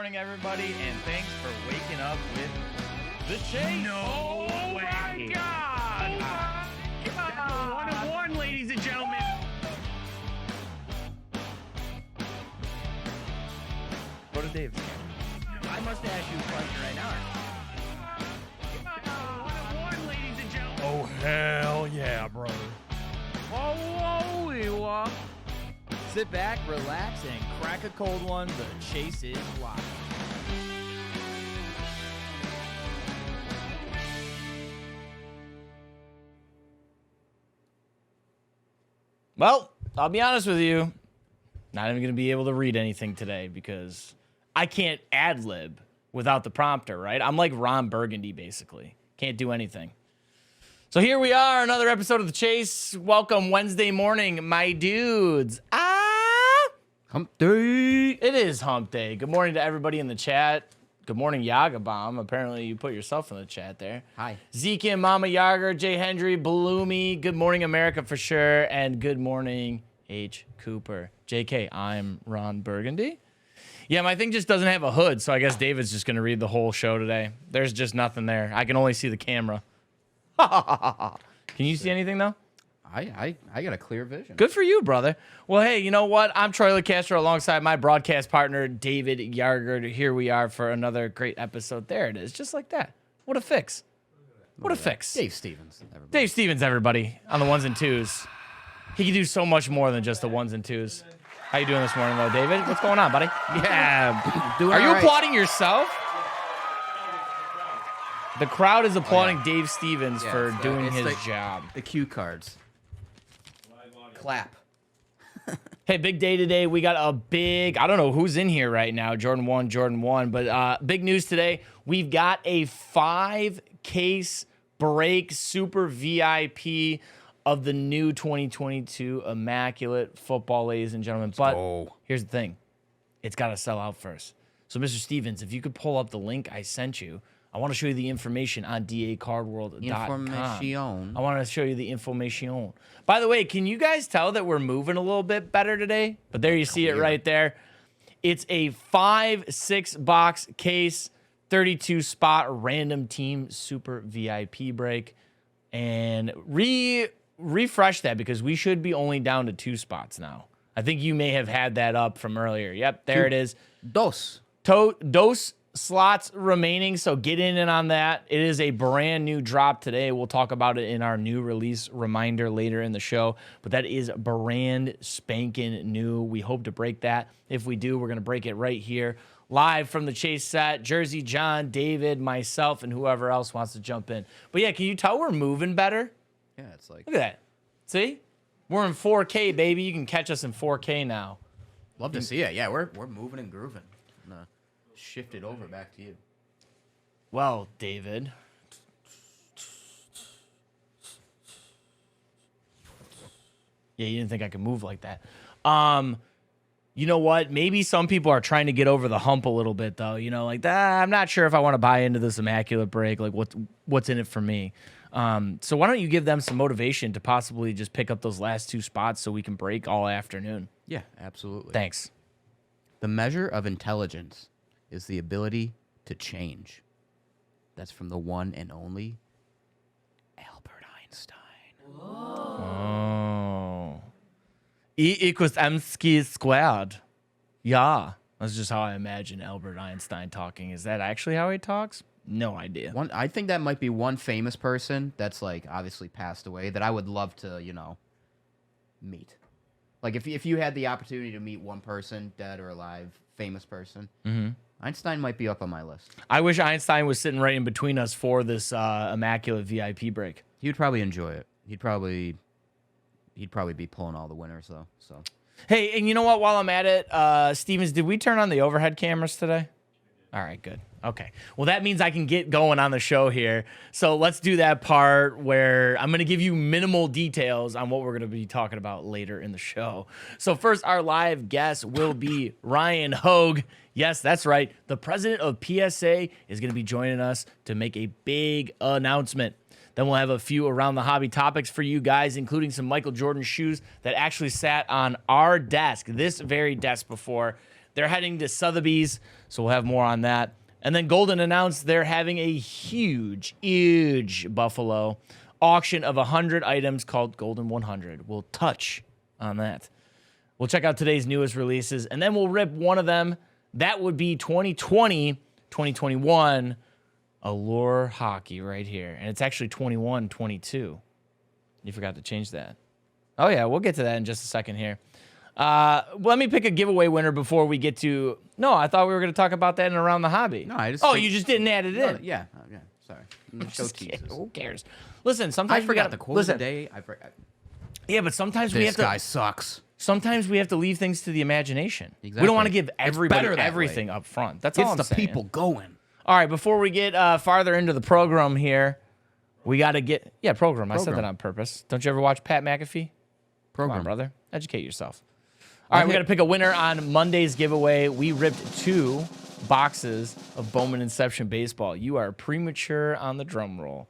morning, everybody, and thanks for waking up with The Chase. No way. My God. Oh, my God. That's a 1-1, ladies and gentlemen. Go to Dave's. I must ask you a question right now. 1-1, ladies and gentlemen. Oh, hell yeah, brother. Whoa. Sit back, relax, and crack a cold one. The Chase is live. Well, I'll be honest with you. Not even going to be able to read anything today because I can't ad-lib without the prompter, right? I'm like Ron Burgundy, basically. Can't do anything. So here we are, another episode of The Chase. Welcome Wednesday morning, my dudes. Hump day. It is hump day. Good morning to everybody in the chat. Good morning, Yaga Bomb. Apparently you put yourself in the chat there. Hi. Zeke and Mama Yarger, Jay Hendry, Bloomy. Good morning, America, for sure. And good morning, H. Cooper. JK, I'm Ron Burgundy. Yeah, my thing just doesn't have a hood, so I guess David's just going to read the whole show today. There's just nothing there. I can only see the camera. Can you see anything, though? I got a clear vision. Good for you, brother. Well, hey, you know what? I'm Troy Licastro alongside my broadcast partner, David Yarger. Here we are for another great episode. There it is, just like that. What a fix. What a fix. Dave Stevens, everybody. Dave Stevens, everybody, on the ones and twos. He can do so much more than just the ones and twos. How you doing this morning, though, David? What's going on, buddy? Yeah. Doing Are you all right. applauding yourself? The crowd is applauding Dave Stevens for it's doing it's his the- job. The cue cards. Clap. Hey, big day today. We got a big, I don't know who's in here right now, Jordan 1, but big news today. We've got a 5-case break super VIP of the new 2022 Immaculate Football, ladies and gentlemen. But here's the thing. It's got to sell out first. So, Mr. Stevens, if you could pull up the link I sent you, I want to show you the information on dacardworld.com. Information. I want to show you the information. By the way, can you guys tell that we're moving a little bit better today? But there you see it right there. It's a 5-6 box case, 32 spot random team super VIP break. And refresh that because we should be only down to 2 spots now. I think you may have had that up from earlier. Yep, there it is. Dos Slots remaining, so get in on that. It is a brand new drop today. We'll talk about it in our new release reminder later in the show, but that is brand spanking new. We hope to break that. If we do, we're going to break it right here, live from the Chase set. Jersey John, David, myself, and whoever else wants to jump in. But yeah, can you tell we're moving better? Yeah, it's like. Look at that. See? We're in 4K, baby. You can catch us in 4K now. Love to see it. Yeah, we're moving and grooving. Shift it over back to you. Well, David. Yeah, you didn't think I could move like that. You know what? Maybe some people are trying to get over the hump a little bit, though. You know, like, I'm not sure if I want to buy into this immaculate break. Like, what's in it for me? So why don't you give them some motivation to possibly just pick up those last 2 spots so we can break all afternoon? Yeah, absolutely. Thanks. The measure of intelligence is the ability to change. That's from the one and only Albert Einstein. Oh. E=mc squared. Yeah. That's just how I imagine Albert Einstein talking. Is that actually how he talks? No idea. I think that might be one famous person that's like obviously passed away that I would love to, meet. Like if you had the opportunity to meet one person, dead or alive, famous person, Einstein might be up on my list. I wish Einstein was sitting right in between us for this immaculate VIP break. He would probably enjoy it. He'd probably be pulling all the winners though. So, hey, and you know what? While I'm at it, Stevens, did we turn on the overhead cameras today? All right, good. Okay. Well, that means I can get going on the show here. So let's do that part where I'm going to give you minimal details on what we're going to be talking about later in the show. So first, our live guest will be Ryan Hoge. Yes, that's right. The president of PSA is going to be joining us to make a big announcement. Then we'll have a few around the hobby topics for you guys, including some Michael Jordan shoes that actually sat on our desk, this very desk before. They're heading to Sotheby's, so we'll have more on that. And then Golden announced they're having a huge Buffalo auction of 100 items called Golden 100. We'll touch on that. We'll check out today's newest releases, and then we'll rip one of them. That would be 2020, 2021 Allure Hockey right here. And it's actually 21, 22. You forgot to change that. Oh, yeah, we'll get to that in just a second here. Let me pick a giveaway winner before we get to... No, I thought we were going to talk about that in Around the Hobby. No, I just... Oh, you just didn't add it in. Yeah, sorry. Show teases. Who cares? Listen, sometimes I forgot the quote of the day. I forgot. Yeah, but sometimes we have to... This guy sucks. Sometimes we have to leave things to the imagination. Exactly. We don't want to give everybody better that everything way. up front. That's all I'm Gets the saying. people going. All right, before we get farther into the program here, we got to get... Yeah, program. I said that on purpose. Don't you ever watch Pat McAfee? Come on, brother. Educate yourself. All right, we got to pick a winner on Monday's giveaway. We ripped 2 boxes of Bowman Inception Baseball. You are premature on the drum roll.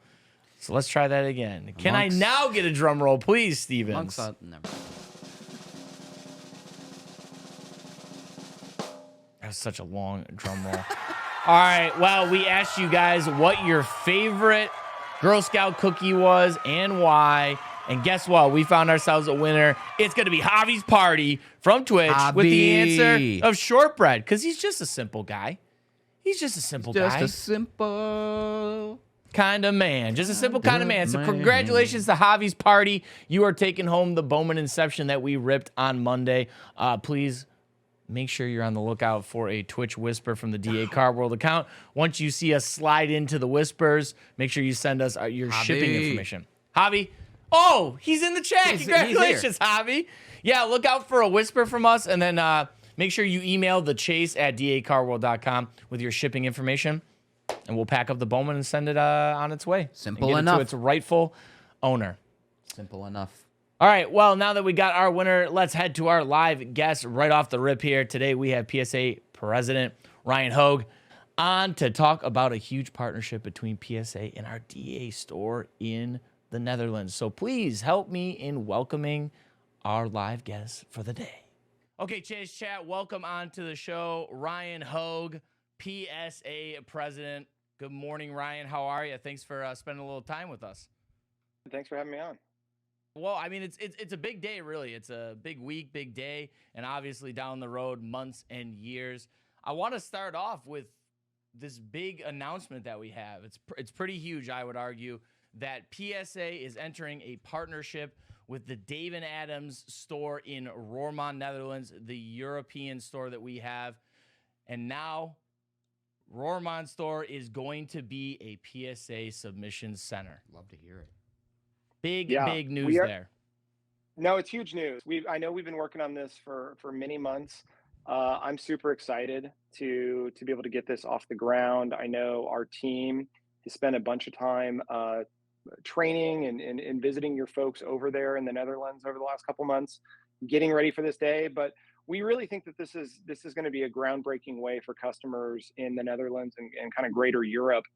So let's try that again. Can I now get a drum roll, please, Stevens? Never. That was such a long drum roll. All right, well, we asked you guys what your favorite Girl Scout cookie was and why. And guess what? We found ourselves a winner. It's going to be Javi's Party from Twitch with the answer of shortbread, because he's just a simple guy. He's just a simple guy. Just a simple kind of man. Just a simple kind of man. So congratulations to Javi's Party. You are taking home the Bowman Inception that we ripped on Monday. Please make sure you're on the lookout for a Twitch whisper from the DA Car World account. Once you see us slide into the whispers, make sure you send us your shipping information. Javi. Oh, he's in the chat. Congratulations, Javi. Yeah, look out for a whisper from us, and then make sure you email the chase@dacarworld.com with your shipping information, and we'll pack up the Bowman and send it on its way. Simple enough. To its rightful owner. Simple enough. All right, well, now that we got our winner, let's head to our live guest right off the rip here. Today we have PSA President Ryan Hoge on to talk about a huge partnership between PSA and our DA store in the Netherlands. So please help me in welcoming our live guest for the day. Okay, Chase Chat, welcome on to the show, Ryan Hoge, PSA President. Good morning, Ryan. How are you? Thanks for spending a little time with us. Thanks for having me on. Well, I mean, it's a big day, really. It's a big week, big day, and obviously down the road, months and years. I want to start off with this big announcement that we have. It's pretty huge, I would argue, that PSA is entering a partnership with the Dave and Adams store in Roermond, Netherlands, the European store that we have. And now Roermond store is going to be a PSA submission center. Love to hear it. Big news there. No, it's huge news. I know we've been working on this for many months. I'm super excited to be able to get this off the ground. I know our team has spent a bunch of time training and visiting your folks over there in the Netherlands over the last couple months, getting ready for this day. But we really think that this is going to be a groundbreaking way for customers in the Netherlands and kind of greater Europe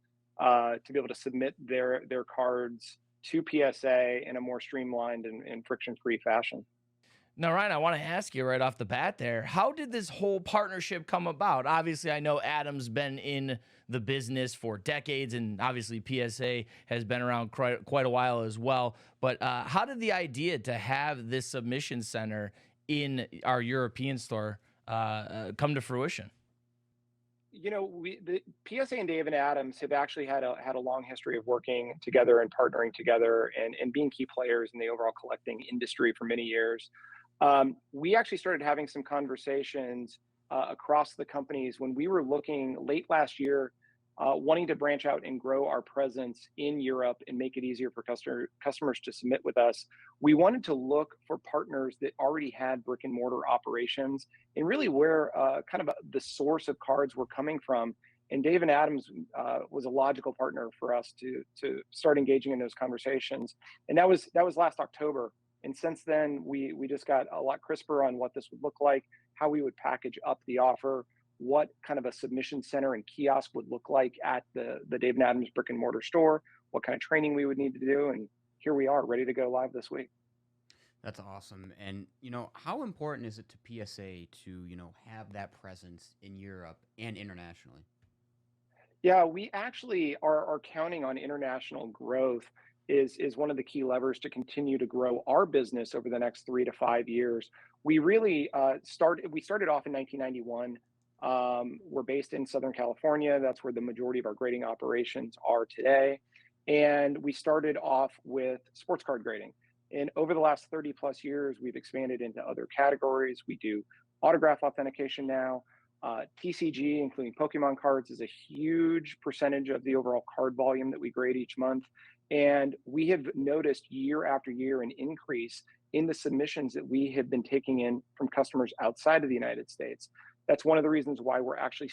to be able to submit their cards to PSA in a more streamlined and friction-free fashion. Now, Ryan, I want to ask you right off the bat there, how did this whole partnership come about? Obviously, I know Adam's been in the business for decades, and obviously PSA has been around quite a while as well. But how did the idea to have this submission center in our European store come to fruition? You know, the PSA and Dave and Adams have actually had a long history of working together and partnering together and being key players in the overall collecting industry for many years. We actually started having some conversations across the companies when we were looking late last year, wanting to branch out and grow our presence in Europe and make it easier for customers to submit with us. We wanted to look for partners that already had brick and mortar operations and really where kind of the source of cards were coming from. And Dave and Adams was a logical partner for us to start engaging in those conversations. And that was last October. And since then, we just got a lot crisper on what this would look like, how we would package up the offer, what kind of a submission center and kiosk would look like at the Dave and Adams brick and mortar store, what kind of training we would need to do. And here we are, ready to go live this week. That's awesome. And, how important is it to PSA to, have that presence in Europe and internationally? Yeah, we actually are counting on international growth is one of the key levers to continue to grow our business over the next 3 to 5 years. We really started off in 1991. We're based in Southern California. That's where the majority of our grading operations are today. And we started off with sports card grading. And over the last 30 plus years, we've expanded into other categories. We do autograph authentication now. TCG, including Pokemon cards, is a huge percentage of the overall card volume that we grade each month. And we have noticed year after year an increase in the submissions that we have been taking in from customers outside of the United States. That's one of the reasons why we're actually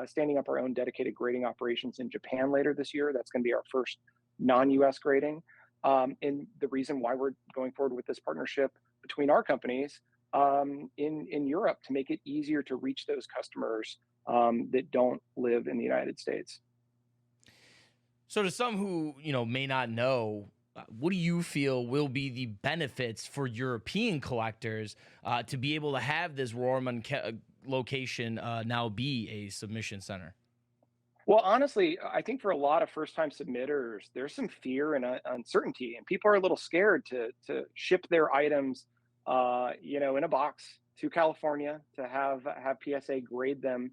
standing up our own dedicated grading operations in Japan later this year. That's going to be our first non-US grading. And the reason why we're going forward with this partnership between our companies in Europe to make it easier to reach those customers that don't live in the United States. So to some who, may not know, what do you feel will be the benefits for European collectors to be able to have this Roermond location now be a submission center? Well, honestly, I think for a lot of first-time submitters, there's some fear and uncertainty, and people are a little scared to ship their items, in a box to California to have PSA grade them.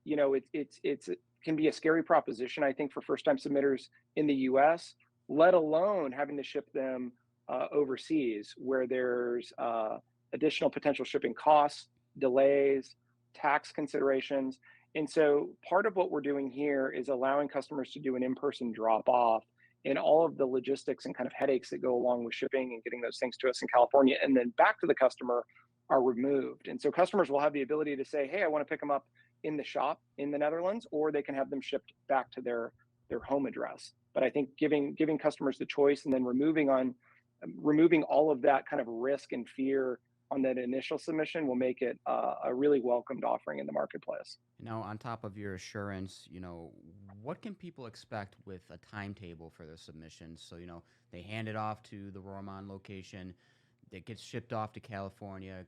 It can be a scary proposition, I think, for first-time submitters in the U.S., let alone having to ship them overseas, where there's additional potential shipping costs, delays, tax considerations. And so part of what we're doing here is allowing customers to do an in-person drop-off, and all of the logistics and kind of headaches that go along with shipping and getting those things to us in California and then back to the customer are removed. And so customers will have the ability to say, hey, I want to pick them up in the shop in the Netherlands, or they can have them shipped back to their home address. But I think giving customers the choice and then removing all of that kind of risk and fear on that initial submission will make it a really welcomed offering in the marketplace. On top of your assurance, what can people expect with a timetable for their submissions? So, they hand it off to the Roermond location, it gets shipped off to California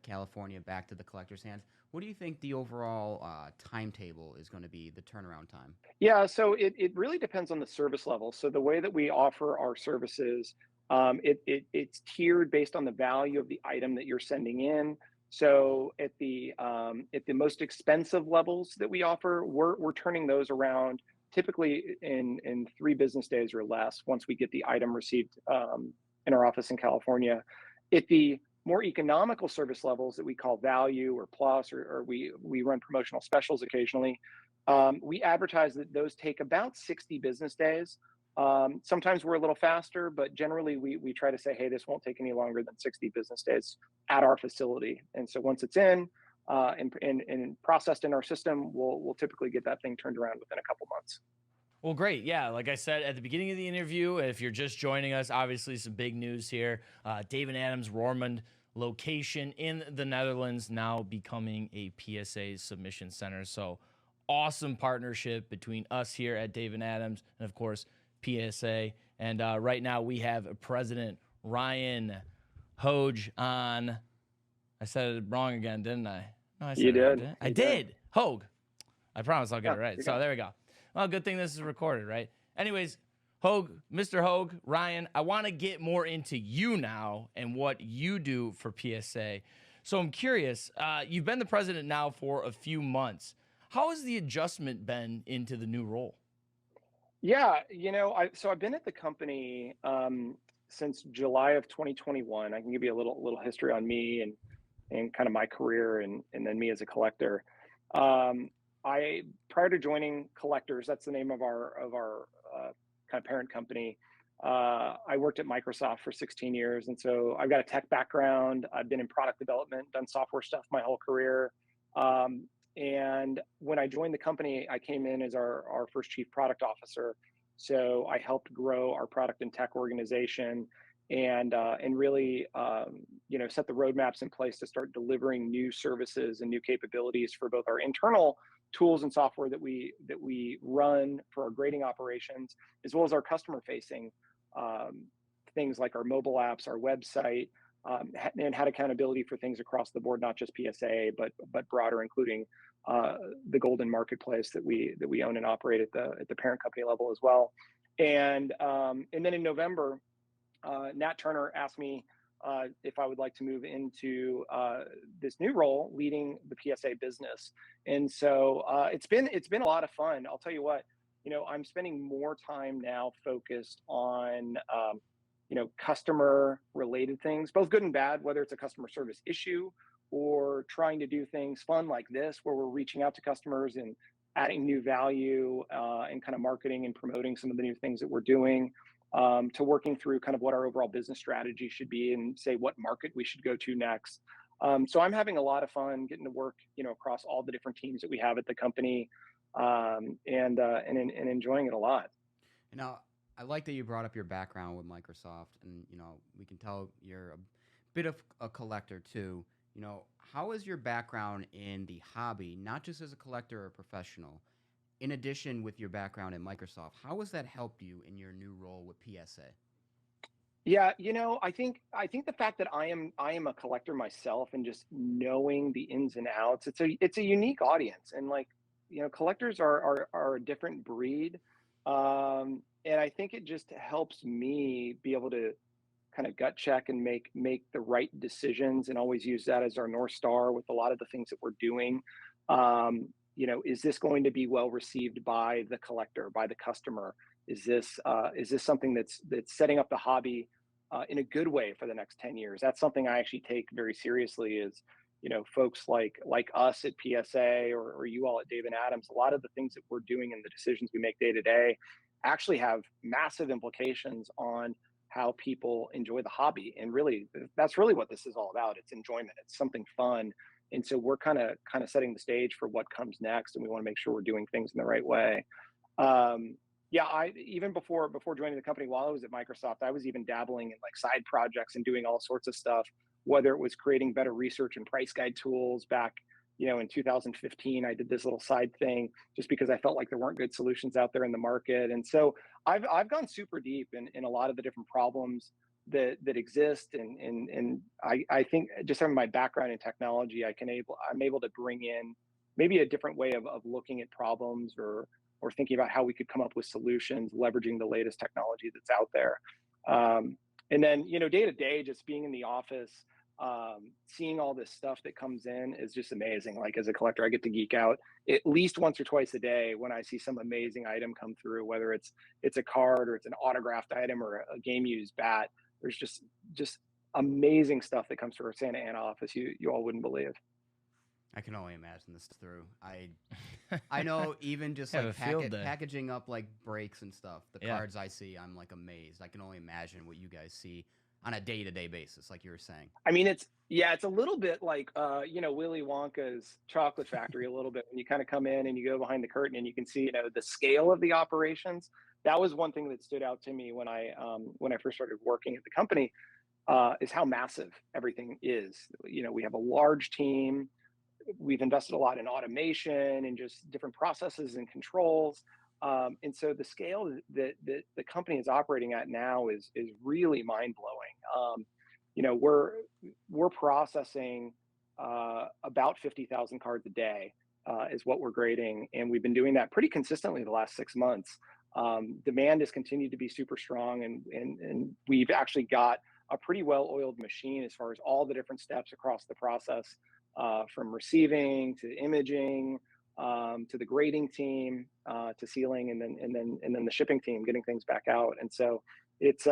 back to the collector's hands. What do you think the overall timetable is going to be, the turnaround time? Yeah, so it really depends on the service level. So the way that we offer our services, it's tiered based on the value of the item that you're sending in. So at the most expensive levels that we offer, we're turning those around typically in 3 business days or less once we get the item received in our office in California. At the more economical service levels that we call value or plus, or we run promotional specials occasionally, we advertise that those take about 60 business days. Sometimes we're a little faster, but generally we try to say, hey, this won't take any longer than 60 business days at our facility. And so once it's in and processed in our system, we'll typically get that thing turned around within a couple months. Well, great. Yeah, like I said at the beginning of the interview, if you're just joining us, obviously some big news here. David Adams Roermond location in the Netherlands now becoming a PSA submission center. So awesome partnership between us here at David Adams and, of course, PSA. And right now we have President Ryan Hoge on. I said it wrong again, didn't I? No, I said You it did. right, I did. Hoge. I promise I'll get it right. So go. there we go. Well, good thing this is recorded, right? Anyways, Hoge, Mr. Hoge, Ryan, I want to get more into you now and what you do for PSA. So I'm curious, you've been the president now for a few months. How has the adjustment been into the new role? Yeah, I've been at the company since July of 2021. I can give you a little history on me and kind of my career and then me as a collector. Prior to joining Collectors, that's the name of our kind of parent company. I worked at Microsoft for 16 years, and so I've got a tech background. I've been in product development, done software stuff my whole career. And when I joined the company, I came in as our first chief product officer. So I helped grow our product and tech organization and really, set the roadmaps in place to start delivering new services and new capabilities for both our internal tools and software that we run for our grading operations, as well as our customer facing things like our mobile apps, our website, and had accountability for things across the board, not just PSA, but broader, including the Golden Marketplace that we own and operate at the parent company level as well. And then in November, Nat Turner asked me if I would like to move into this new role, leading the PSA business. And so it's been a lot of fun. I'll tell you what, I'm spending more time now focused on customer related things, both good and bad, whether it's a customer service issue or trying to do things fun like this, where we're reaching out to customers and adding new value and kind of marketing and promoting some of the new things that we're doing, to working through kind of what our overall business strategy should be and say what market we should go to next. So I'm having a lot of fun getting to work, across all the different teams that we have at the company, and enjoying it a lot. Now, I like that you brought up your background with Microsoft, and we can tell you're a bit of a collector too. How is your background in the hobby, not just as a collector or professional, in addition with your background at Microsoft, how has that helped you in your new role with PSA? Yeah, I think the fact that I am a collector myself and just knowing the ins and outs, it's a unique audience, and collectors are a different breed, and I think it just helps me be able to kind of gut check and make the right decisions, and always use that as our North Star with a lot of the things that we're doing. Is this going to be well received by the collector, by the customer? Is this something that's setting up the hobby in a good way for the next 10 years? That's something I actually take very seriously. Is folks like us at PSA, or you all at Dave and Adams, a lot of the things that we're doing and the decisions we make day to day actually have massive implications on how people enjoy the hobby. And really, that's really what this is all about. It's enjoyment. It's something fun. And so we're kind of setting the stage for what comes next, and we want to make sure we're doing things in the right way. Yeah, I even before joining the company, while I was at Microsoft, I was even dabbling in side projects and doing all sorts of stuff, whether it was creating better research and price guide tools back, in 2015. I did this little side thing just because I felt like there weren't good solutions out there in the market. And so I've gone super deep in a lot of the different problems that exist. And I think just having my background in technology, I'm able to bring in maybe a different way of looking at problems, or thinking about how we could come up with solutions, leveraging the latest technology that's out there. And then, day to day, just being in the office, seeing all this stuff that comes in is just amazing. As a collector, I get to geek out at least once or twice a day when I see some amazing item come through, whether it's a card, or it's an autographed item, or a game used bat. There's just amazing stuff that comes through our Santa Ana office you all wouldn't believe. I can only imagine this through. I know, even just packaging up breaks and stuff, the cards I see, I'm amazed. I can only imagine what you guys see on a day-to-day basis, like you were saying. I mean, it's a little bit like Willy Wonka's chocolate factory a little bit, when you kind of come in and you go behind the curtain and you can see the scale of the operations. That was one thing that stood out to me when I first started working at the company, is how massive everything is. We have a large team. We've invested a lot in automation and just different processes and controls. And so the scale that the company is operating at now is really mind blowing. We're processing about 50,000 cards a day is what we're grading, and we've been doing that pretty consistently the last 6 months. Demand has continued to be super strong, and we've actually got a pretty well-oiled machine as far as all the different steps across the process, from receiving to imaging, to the grading team, to sealing, and then the shipping team getting things back out. And so it's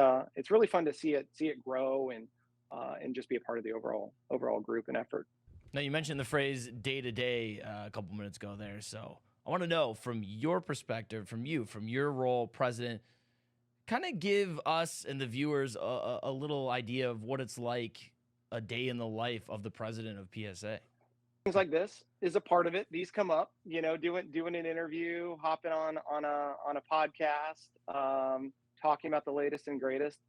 really fun to see it grow, and just be a part of the overall group and effort. Now, you mentioned the phrase day to day a couple minutes ago there. So I want to know, from your perspective, from your role, president, kind of give us and the viewers a little idea of what it's like a day in the life of the president of PSA. Things like this is a part of it. These come up, doing an interview, hopping on a podcast, talking about the latest and greatest.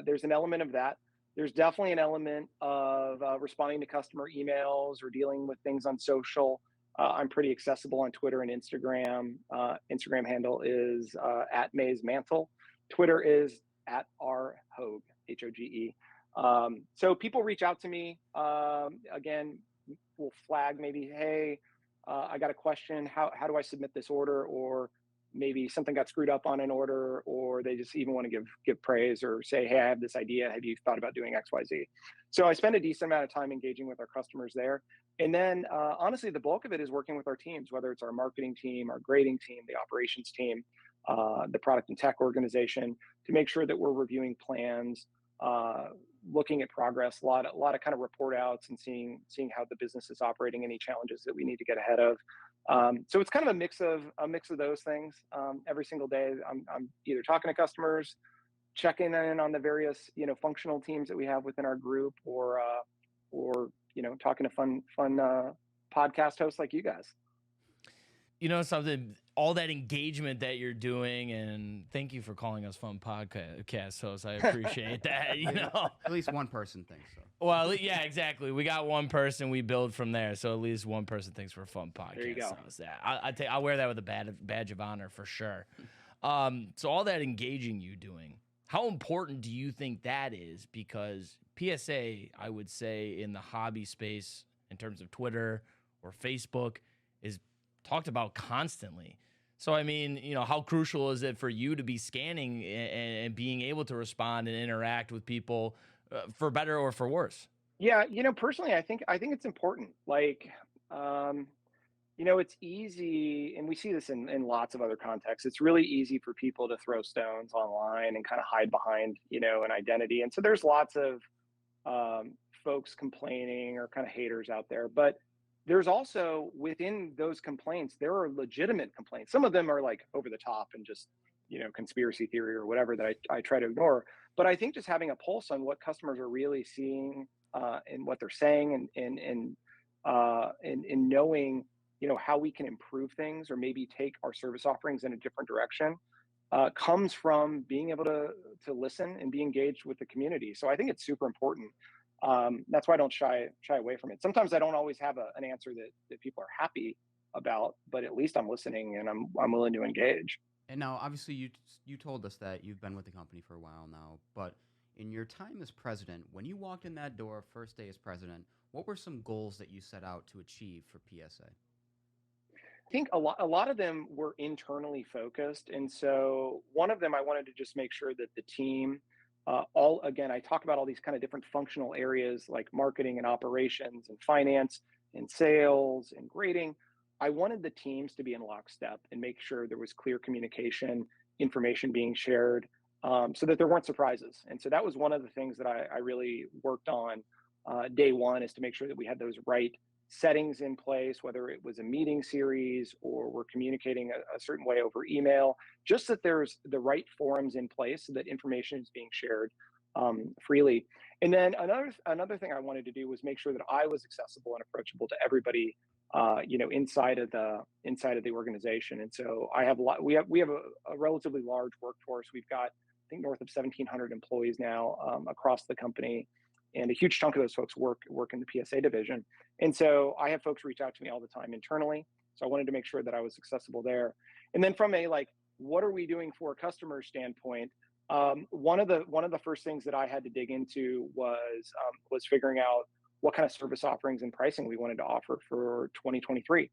There's an element of that. There's definitely an element of responding to customer emails or dealing with things on social. I'm pretty accessible on Twitter and Instagram. Instagram handle is @MaysMantle. Twitter is @RHoge. Hoge. So people reach out to me. Again, we'll flag maybe, hey, I got a question. How do I submit this order? Or maybe something got screwed up on an order, or they just even want to give praise or say, hey, I have this idea. Have you thought about doing X, Y, Z? So I spend a decent amount of time engaging with our customers there. And then honestly, the bulk of it is working with our teams, whether it's our marketing team, our grading team, the operations team, the product and tech organization, to make sure that we're reviewing plans, looking at progress, a lot of kind of report outs and seeing how the business is operating, any challenges that we need to get ahead of. So it's kind of a mix of those things. Every single day, I'm either talking to customers, checking in on the various functional teams that we have within our group, or talking to fun podcast hosts like you guys. Something, all that engagement that you're doing, and thank you for calling us fun podcast hosts. I appreciate that. At least one person thinks so. Well, yeah, exactly. We got one person, we build from there. So at least one person thinks we're a fun podcast. There you go. Hosts. Yeah, I'll wear that with a badge of honor for sure. So all that engaging you doing, how important do you think that is? Because PSA, I would say, in the hobby space, in terms of Twitter or Facebook, is talked about constantly. So, I mean, how crucial is it for you to be scanning and being able to respond and interact with people for better or for worse? Yeah, personally, I think it's important. Like, it's easy, and we see this in lots of other contexts. It's really easy for people to throw stones online and kind of hide behind, an identity. And so there's lots of folks complaining or kind of haters out there. But there's also, within those complaints, there are legitimate complaints. Some of them are like over the top and just, conspiracy theory or whatever that I try to ignore. But I think just having a pulse on what customers are really seeing and what they're saying, and knowing, how we can improve things or maybe take our service offerings in a different direction, comes from being able to listen and be engaged with the community. So I think it's super important. That's why I don't shy away from it. Sometimes I don't always have an answer that people are happy about, but at least I'm listening and I'm willing to engage. And now, obviously, you told us that you've been with the company for a while now, but in your time as president, when you walked in that door, first day as president, what were some goals that you set out to achieve for PSA? I think a lot of them were internally focused. And so one of them, I wanted to just make sure that the team, I talk about all these kind of different functional areas like marketing and operations and finance and sales and grading. I wanted the teams to be in lockstep and make sure there was clear communication, information being shared, so that there weren't surprises. And so that was one of the things that I really worked on day one, is to make sure that we had those right settings in place, whether it was a meeting series or we're communicating a certain way over email, just that there's the right forums in place so that information is being shared freely. And then another thing I wanted to do was make sure that I was accessible and approachable to everybody, inside of the organization. And so we have a relatively large workforce. We've got, I think, north of 1,700 employees now across the company. And a huge chunk of those folks work in the PSA division. And so I have folks reach out to me all the time internally. So I wanted to make sure that I was accessible there. And then from a what are we doing for a customer standpoint? One of the first things that I had to dig into was figuring out what kind of service offerings and pricing we wanted to offer for 2023.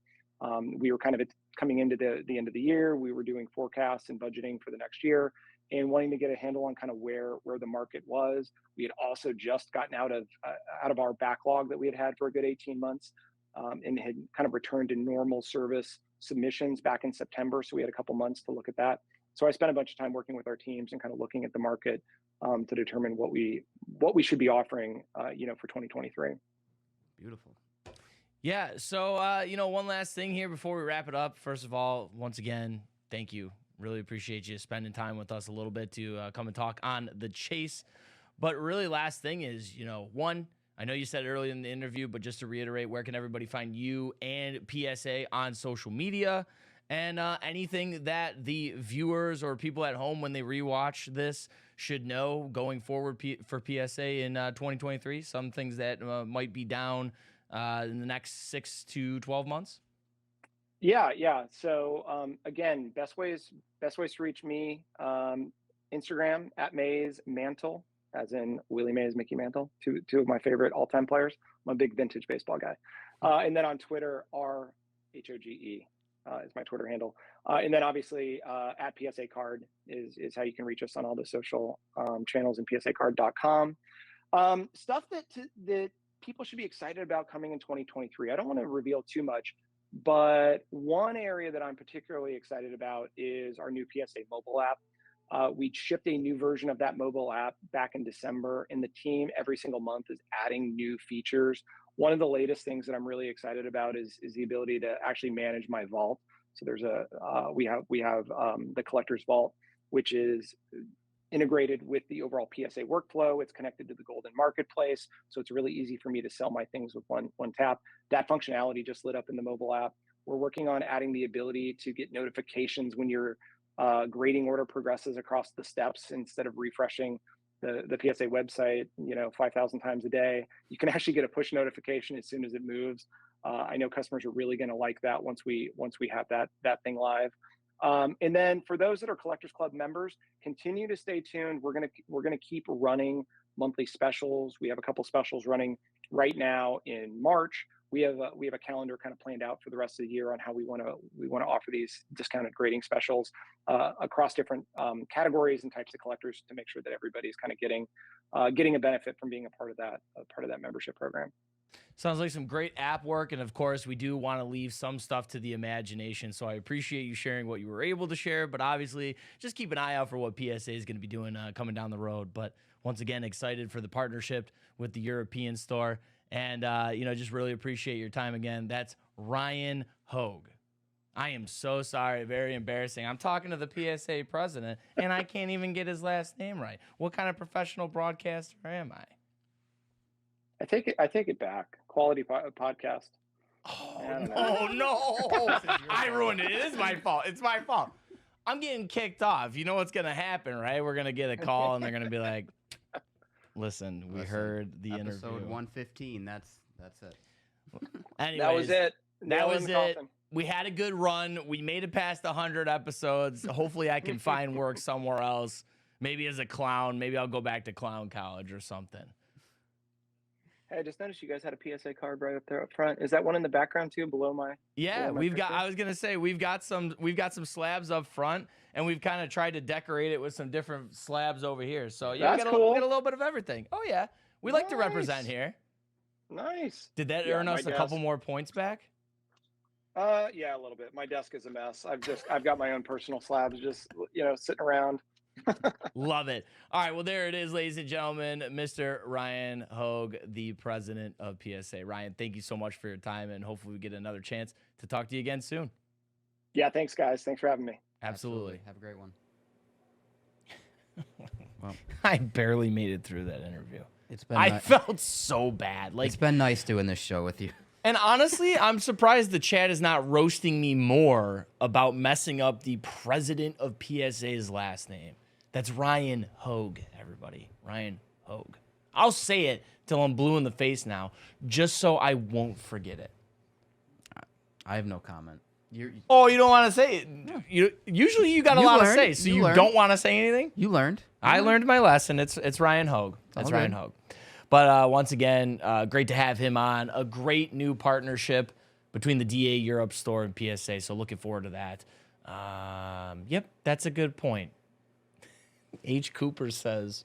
We were kind of coming into the end of the year. We were doing forecasts and budgeting for the next year, and wanting to get a handle on kind of where the market was. We had also just gotten out of our backlog that we had for a good 18 months, and had kind of returned to normal service submissions back in September. So we had a couple months to look at that. So I spent a bunch of time working with our teams and kind of looking at the market to determine what we should be offering, for 2023. Beautiful. Yeah. So, one last thing here before we wrap it up. First of all, once again, thank you. Really appreciate you spending time with us a little bit to come and talk on the chase. But really, last thing is, one, I know you said it earlier in the interview, but just to reiterate, where can everybody find you and PSA on social media? And anything that the viewers or people at home, when they rewatch this, should know going forward for PSA in 2023? Some things that might be down in the next 6 to 12 months? Yeah. So again, best ways to reach me, Instagram @MazeMantle, as in Willie Mays, Mickey Mantle, two of my favorite all-time players. I'm a big vintage baseball guy. And then on Twitter, RHOGE is my Twitter handle. And then obviously at PSA Card is how you can reach us on all the social channels and psacard.com. Stuff that people should be excited about coming in 2023. I don't want to reveal too much, but one area that I'm particularly excited about is our new PSA mobile app. We shipped a new version of that mobile app back in December, and the team every single month is adding new features. One of the latest things that I'm really excited about is the ability to actually manage my vault. So there's we have the collector's vault, which is integrated with the overall PSA workflow. It's connected to the Golden Marketplace, so it's really easy for me to sell my things with one tap. That functionality just lit up in the mobile app. We're working on adding the ability to get notifications when your grading order progresses across the steps instead of refreshing the PSA website, 5,000 times a day. You can actually get a push notification as soon as it moves. I know customers are really going to like that once we have that thing live. And then for those that are Collectors Club members, continue to stay tuned. We're gonna keep running monthly specials. We have a couple specials running right now in March. We have a calendar kind of planned out for the rest of the year on how we want to offer these discounted grading specials across different categories and types of collectors to make sure that everybody's kind of getting a benefit from being a part of that membership program. Sounds like some great app work. And of course, we do want to leave some stuff to the imagination. So I appreciate you sharing what you were able to share. But obviously, just keep an eye out for what PSA is going to be doing coming down the road. But once again, excited for the partnership with the European store. And, just really appreciate your time again. That's Ryan Hoge. I am so sorry. Very embarrassing. I'm talking to the PSA president, and I can't even get his last name right. What kind of professional broadcaster am I? I take it back. Quality podcast. Oh no! I ruined it. It is my fault. It's my fault. I'm getting kicked off. You know what's gonna happen, right? We're gonna get a call, and they're gonna be like, "Listen, we heard the interview." Episode 115. That's it. Anyways, that was it. That was it. We had a good run. We made it past 100 episodes. Hopefully, I can find work somewhere else. Maybe as a clown. Maybe I'll go back to clown college or something. Hey, I just noticed you guys had a PSA card right up there up front. Is that one in the background too, below my? Yeah, below my we've got. picture? I was gonna say we've got some slabs up front, and we've kind of tried to decorate it with some different slabs over here. So yeah, That's we cool. got a little bit of everything. Oh yeah, we like to represent here. Nice. Did that earn us a couple more points back? Yeah, a little bit. My desk is a mess. I've got my own personal slabs just sitting around. Love it. All right, well, there it is, ladies and gentlemen, Mr. Ryan Hoge, the president of PSA. Ryan, thank you so much for your time, and hopefully we get another chance to talk to you again soon. Yeah, thanks, guys. Thanks for having me. Absolutely. Have a great one. Well, I barely made it through that interview. I felt so bad. It's been nice doing this show with you. And honestly, I'm surprised the chat is not roasting me more about messing up the president of PSA's last name. That's Ryan Hoge, everybody. Ryan Hoge. I'll say it till I'm blue in the face now, just so I won't forget it. I have no comment. You don't want to say it? Usually you got a lot to say, so you don't want to say anything? You learned. I learned my lesson. It's Ryan Hoge. That's Ryan Hoge. But once again, great to have him on. A great new partnership between the DA Europe store and PSA, so looking forward to that. Yep, that's a good point. H. Cooper says,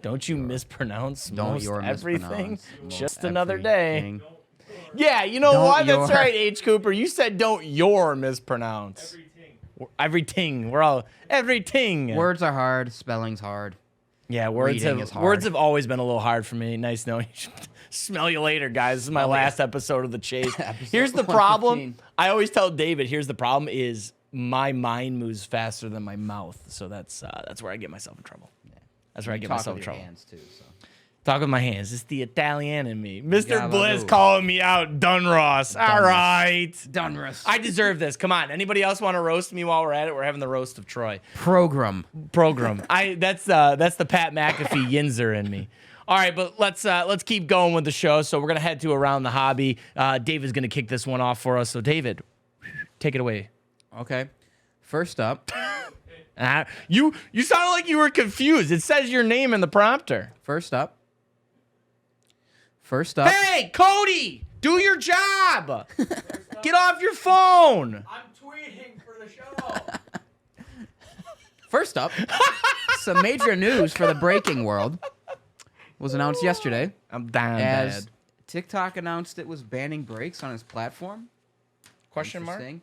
don't you mispronounce most everything? Just another day. Yeah, you know what? That's right, H. Cooper. You said don't mispronounce. Everything. We're all everything. Words are hard. Spelling's hard. Yeah, words have always been a little hard for me. Nice knowing you. Smell you later, guys. This is my last episode of The Chase. Here's the problem. I always tell David, here's the problem is my mind moves faster than my mouth. So that's where I get myself in trouble. Yeah. That's where I get myself in trouble. Hands too, so. Talk with my hands. It's the Italian in me. Mr. Bliss calling me out. Dunross. All right. Dunross. I deserve this. Come on. Anybody else want to roast me while we're at it? We're having the roast of Troy. Program. That's the Pat McAfee Yinzer in me. All right, but let's keep going with the show. So we're gonna head to Around the Hobby. David's gonna kick this one off for us. So David, take it away. Okay. First up, You sounded like you were confused. It says your name in the prompter. First up. Hey, Cody, do your job. Get off your phone. I'm tweeting for the show. First up, some major news for the breaking world was announced yesterday. I'm down as bad. TikTok announced it was banning breaks on its platform. Question mark? Interesting.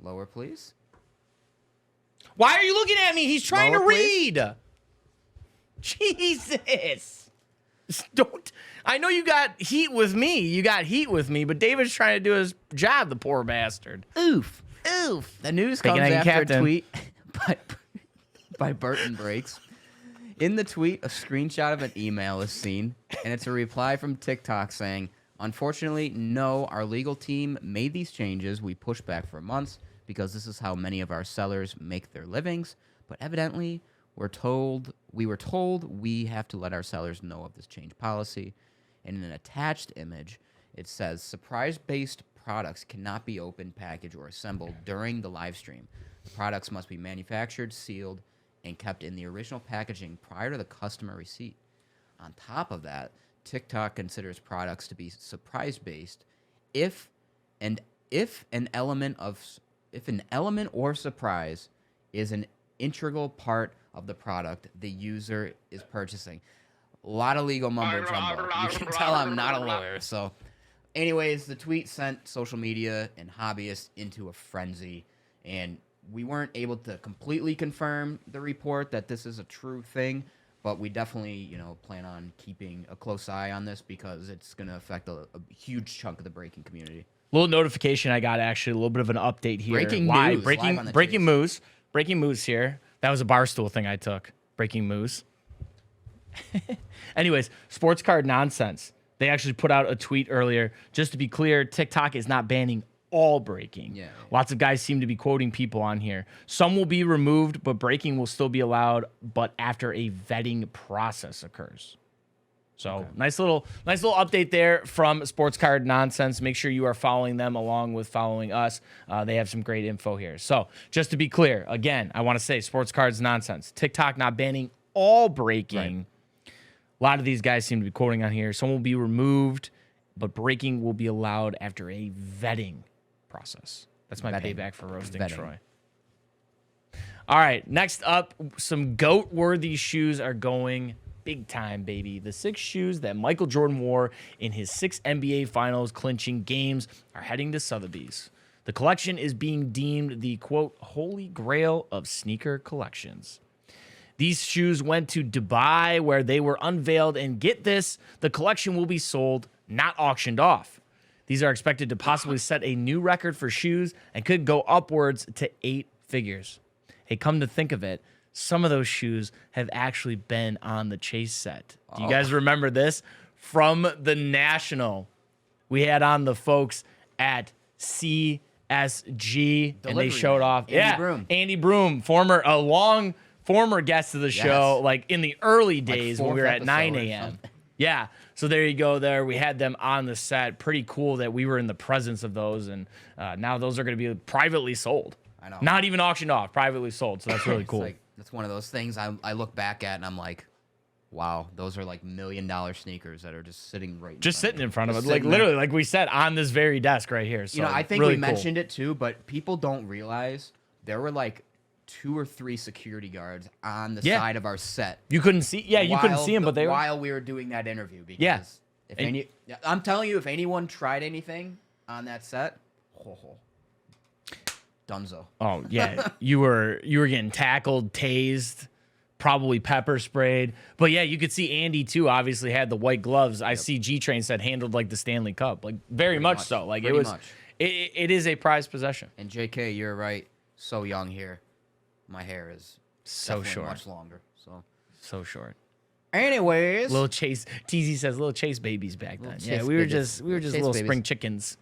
Lower, please. Why are you looking at me? He's trying Lower, to please. read. Jesus. Don't. I know you got heat with me. But David's trying to do his job, the poor bastard. Oof. The news comes Thinking after captain. a tweet by Burton Breaks. In the tweet, a screenshot of an email is seen, and it's a reply from TikTok saying, "Unfortunately, no, our legal team made these changes. We pushed back for months because this is how many of our sellers make their livings. But evidently, we were told we have to let our sellers know of this change policy." And in an attached image, it says, "Surprise-based products cannot be opened, packaged, or assembled during the live stream. The products must be manufactured, sealed, and kept in the original packaging prior to the customer receipt." On top of that, TikTok considers products to be surprise-based if an element or surprise is an integral part of the product the user is purchasing. A lot of legal mumbo jumbo. You can tell I'm not a lawyer. So, anyways, the tweet sent social media and hobbyists into a frenzy, and we weren't able to completely confirm the report that this is a true thing, but we definitely, plan on keeping a close eye on this because it's going to affect a huge chunk of the breaking community. Little notification I got, actually, a little bit of an update here. Breaking news. Breaking moose here. That was a Barstool thing I took. Breaking moose. Anyways, sports card nonsense. They actually put out a tweet earlier. Just to be clear, TikTok is not banning all breaking. Yeah. Lots of guys seem to be quoting people on here. Some will be removed, but breaking will still be allowed, but after a vetting process occurs. So Okay. nice little update there from Sports Card Nonsense. Make sure you are following them along with following us. They have some great info here. So just to be clear, again, I want to say Sports Cards Nonsense. TikTok not banning all breaking. Right. A lot of these guys seem to be quoting on here. Some will be removed, but breaking will be allowed after a vetting process. That's my payback for roasting Troy. All right, next up, some GOAT-worthy shoes are going big time, baby. The 6 shoes that Michael Jordan wore in his 6 NBA Finals clinching games are heading to Sotheby's. The collection is being deemed the, quote, holy grail of sneaker collections. These shoes went to Dubai, where they were unveiled, and get this, the collection will be sold, not auctioned off. These are expected to possibly set a new record for shoes and could go upwards to 8 figures. Hey, come to think of it, some of those shoes have actually been on the Chase set. Do you guys remember this? From the National, we had on the folks at CSG, and they showed off. Andy Broom, former guest of the show, like in the early days when we were at 9 a.m. Yeah, so there you go there. We had them on the set. Pretty cool that we were in the presence of those, and now those are going to be privately sold. I know. Not even auctioned off, privately sold, so that's really cool. That's one of those things I look back at and I'm like, wow, those are like $1 million sneakers that are just sitting sitting in front of us. Like literally, like we said, on this very desk right here. So, I think really we mentioned it too, but people don't realize there were like 2 or 3 security guards on the side of our set. You couldn't see, you couldn't see them, but they were. While we were doing that interview. Because I'm telling you, if anyone tried anything on that set, dunzo. Oh yeah, you were getting tackled, tased, probably pepper sprayed. But yeah, you could see Andy too. Obviously had the white gloves. I see G Train said handled like the Stanley Cup, like very much so. Like it was. It is a prized possession. And JK, you're right. So young here. My hair is so short, much longer. So short. Anyways, little Chase. TZ says little Chase babies back then. Yeah, we were just little spring chickens.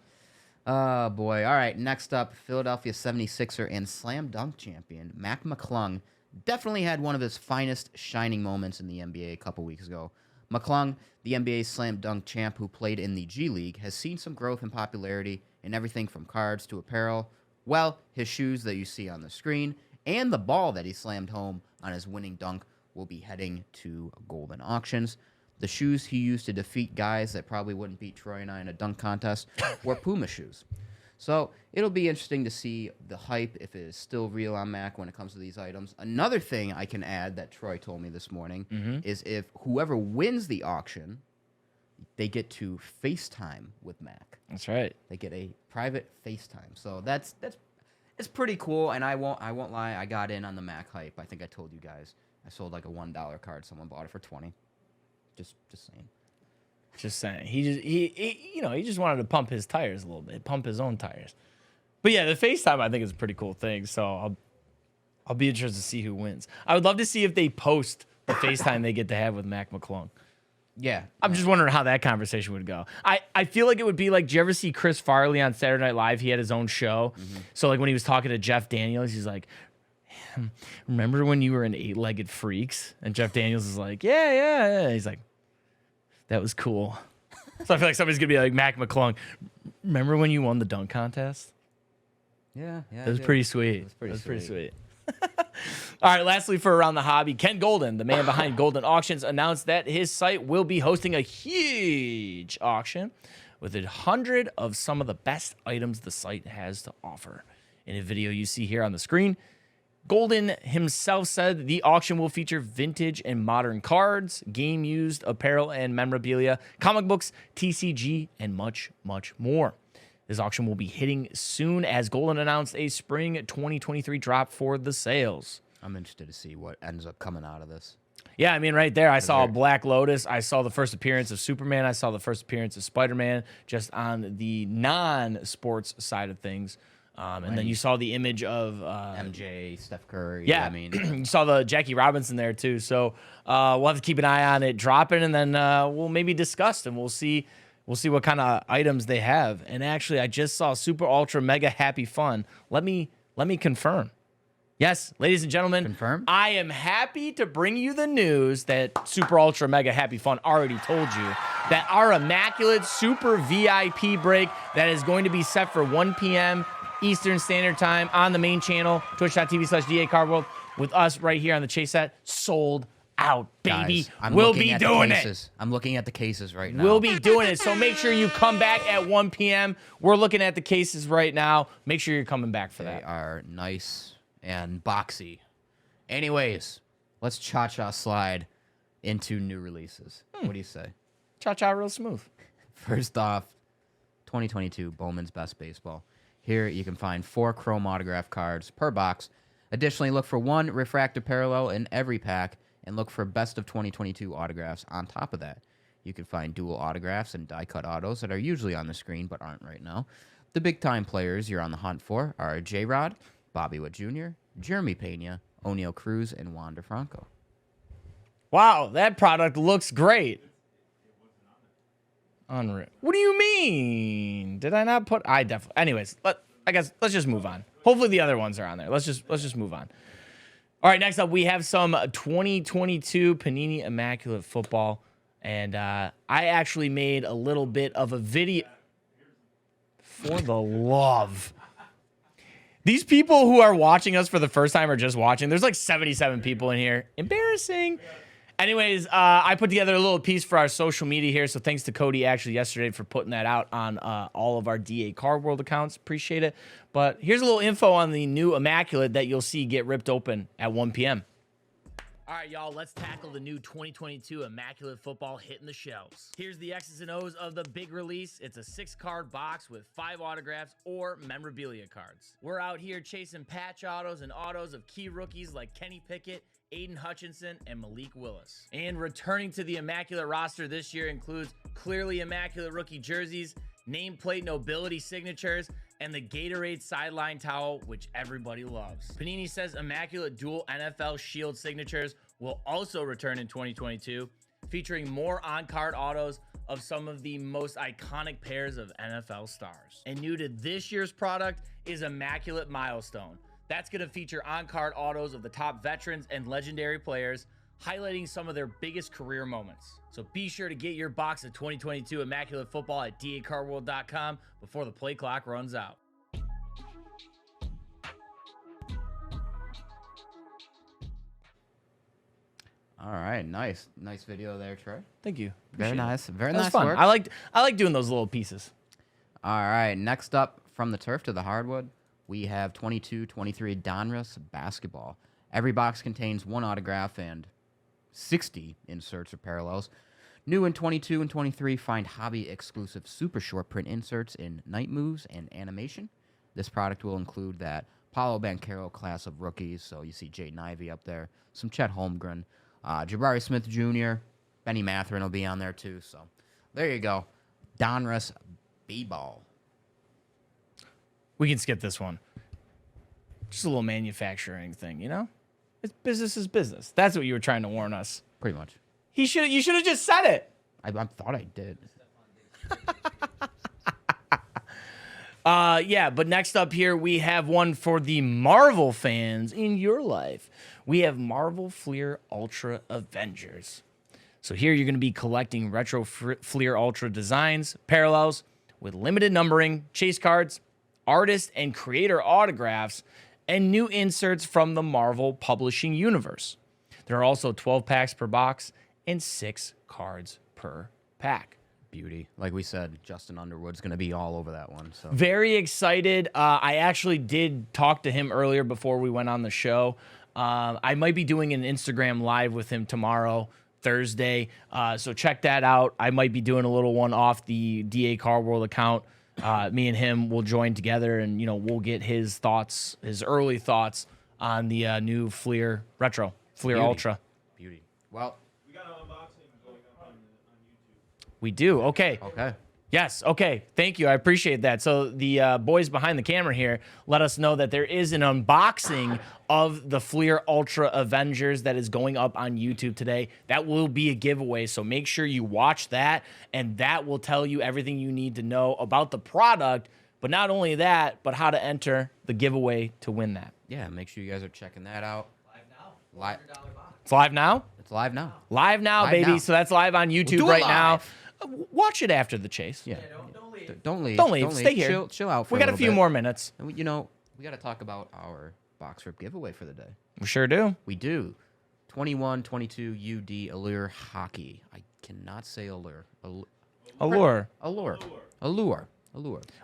Oh, boy. All right, next up, Philadelphia 76er and slam dunk champion Mac McClung definitely had one of his finest shining moments in the NBA a couple weeks ago. McClung, the NBA slam dunk champ who played in the G League, has seen some growth in popularity in everything from cards to apparel. Well, his shoes that you see on the screen and the ball that he slammed home on his winning dunk will be heading to Golden Auctions. The shoes he used to defeat guys that probably wouldn't beat Troy and I in a dunk contest were Puma shoes. So it'll be interesting to see the hype, if it is still real on Mac when it comes to these items. Another thing I can add that Troy told me this morning is if whoever wins the auction, they get to FaceTime with Mac. That's right. They get a private FaceTime. So that's it's pretty cool. And I won't lie, I got in on the Mac hype. I think I told you guys. I sold like a $1 card. Someone bought it for $20. Just saying. Just saying. He just wanted to pump his tires a little bit, pump his own tires. But yeah, the FaceTime I think is a pretty cool thing. So I'll be interested to see who wins. I would love to see if they post the FaceTime they get to have with Mac McClung. Yeah. I'm just wondering how that conversation would go. I feel like it would be like, did you ever see Chris Farley on Saturday Night Live? He had his own show. So like when he was talking to Jeff Daniels, he's like, remember when you were in 8-Legged Freaks? And Jeff Daniels is like, yeah. He's like, that was cool. So I feel like somebody's going to be like, Mac McClung, remember when you won the dunk contest? Yeah. That was pretty sweet. That was pretty sweet. All right, lastly for Around the Hobby, Ken Golden, the man behind Golden Auctions, announced that his site will be hosting a huge auction with 100 of some of the best items the site has to offer. In a video you see here on the screen, Golden himself said the auction will feature vintage and modern cards, game-used apparel and memorabilia, comic books, TCG, and much, much more. This auction will be hitting soon as Golden announced a spring 2023 drop for the sales. I'm interested to see what ends up coming out of this. Yeah, I mean, right there, I saw Black Lotus. I saw the first appearance of Superman. I saw the first appearance of Spider-Man, just on the non-sports side of things. And then you saw the image of MJ, Steph Curry. Yeah, I mean, you saw the Jackie Robinson there too. So we'll have to keep an eye on it dropping, and then we'll maybe discuss and we'll see what kind of items they have. And actually, I just saw Super Ultra Mega Happy Fun. Let me confirm. Yes, ladies and gentlemen, Confirm? I am happy to bring you the news that Super Ultra Mega Happy Fun already told you that our immaculate Super VIP break that is going to be set for 1 p.m. Eastern Standard Time on the main channel, twitch.tv/DACardworld, with us right here on the Chase Set, sold out, baby. Guys, we'll be doing it. I'm looking at the cases right now. We'll be doing it. So make sure you come back at 1 p.m. We're looking at the cases right now. Make sure you're coming back for They that. are nice and boxy. Anyways, let's cha-cha slide into new releases. What do you say? Cha-cha real smooth. First off, 2022 Bowman's Best Baseball. Here you can find 4 chrome autograph cards per box. Additionally, look for 1 refractor parallel in every pack, and look for Best of 2022 autographs on top of that. You can find dual autographs and die-cut autos that are usually on the screen but aren't right now. The big-time players you're on the hunt for are J-Rod, Bobby Witt Jr., Jeremy Pena, O'Neal Cruz, and Wander Franco. Wow, that product looks great. Unreal. What do you mean? Did I not put? I definitely. Anyways, I guess let's just move on. Hopefully the other ones are on there. Let's just move on. All right, next up we have some 2022 Panini Immaculate Football, and I actually made a little bit of a video. For the love. These people who are watching us for the first time are just watching. There's like 77 people in here. Embarrassing. Anyways, I put together a little piece for our social media here. So thanks to Cody actually yesterday for putting that out on all of our DA Card World accounts. Appreciate it. But here's a little info on the new Immaculate that you'll see get ripped open at 1 p.m. All right, y'all, let's tackle the new 2022 Immaculate Football hitting the shelves. Here's the X's and O's of the big release. It's a 6-card box with 5 autographs or memorabilia cards. We're out here chasing patch autos and autos of key rookies like Kenny Pickett, Aiden Hutchinson, and Malik Willis. And returning to the Immaculate roster this year includes clearly Immaculate rookie jerseys, nameplate nobility signatures, and the Gatorade sideline towel, which everybody loves. Panini says Immaculate dual NFL Shield signatures will also return in 2022, featuring more on-card autos of some of the most iconic pairs of NFL stars. And new to this year's product is Immaculate Milestone. That's going to feature on-card autos of the top veterans and legendary players, highlighting some of their biggest career moments. So be sure to get your box of 2022 Immaculate Football at dacardworld.com before the play clock runs out. All right, nice video there, Troy. Thank you. Very Appreciate it. nice, very That was nice fun. work. I like doing those little pieces. All right, next up from the turf to the hardwood, we have 22-23 Donruss basketball. Every box contains 1 autograph and 60 inserts or parallels. New in 22 and 23, find hobby-exclusive super short print inserts in night moves and animation. This product will include that Paolo Banchero class of rookies, so you see Jaden Ivey up there, some Chet Holmgren, Jabari Smith Jr., Benny Mathurin will be on there too, so there you go. Donruss B-ball. We can skip this one. Just a little manufacturing thing, you know? It's business is business. That's what you were trying to warn us. Pretty much. You should have just said it. I thought I did. Yeah, but next up here, we have one for the Marvel fans in your life. We have Marvel Fleer Ultra Avengers. So here you're going to be collecting retro Fleer Ultra designs, parallels with limited numbering, chase cards, artist and creator autographs, and new inserts from the Marvel publishing universe. There are also 12 packs per box and 6 cards per pack. Beauty. Like we said, Justin Underwood's going to be all over that one. So Very excited. I actually did talk to him earlier before we went on the show. I might be doing an Instagram live with him tomorrow, Thursday. So check that out. I might be doing a little one off the DA Car World account. Me and him will join together, and we'll get his thoughts, his early thoughts on the new Fleer Retro, Fleer Beauty. Ultra. Beauty. Well, We got an unboxing going up on YouTube. We do. Okay. okay. Yes. Okay. Thank you. I appreciate that. So the boys behind the camera here let us know that there is an unboxing of the Fleer Ultra Avengers that is going up on YouTube today. That will be a giveaway. So make sure you watch that, and that will tell you everything you need to know about the product. But not only that, but how to enter the giveaway to win that. Yeah, make sure you guys are checking that out. Live now. It's live now? It's live now. Live now, Live baby. now. So that's live on YouTube do it right now. live. Watch it after the chase. Yeah. Don't leave. Don't leave. Stay here. Chill out for We got a little few bit. more minutes. And we got to talk about our box rip giveaway for the day. We sure do. We do. 21-22 UD Allure Hockey. I cannot say Allure. Allure. Allure.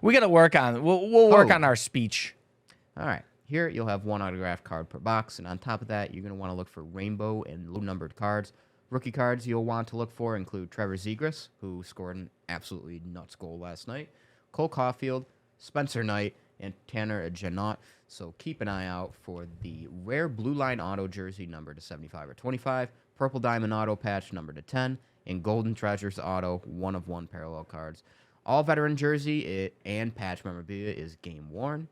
We got to work on. We'll work Oh. on our speech. All right. Here you'll have 1 autographed card per box, and on top of that, you're going to want to look for rainbow and low-numbered cards. Rookie cards you'll want to look for include Trevor Zegras, who scored an absolutely nuts goal last night, Cole Caulfield, Spencer Knight, and Tanner Janot. So keep an eye out for the rare blue line auto jersey number to 75 or 25, purple diamond auto patch number to 10, and golden treasures auto 1/1 parallel cards. All veteran jersey and patch memorabilia is game worn.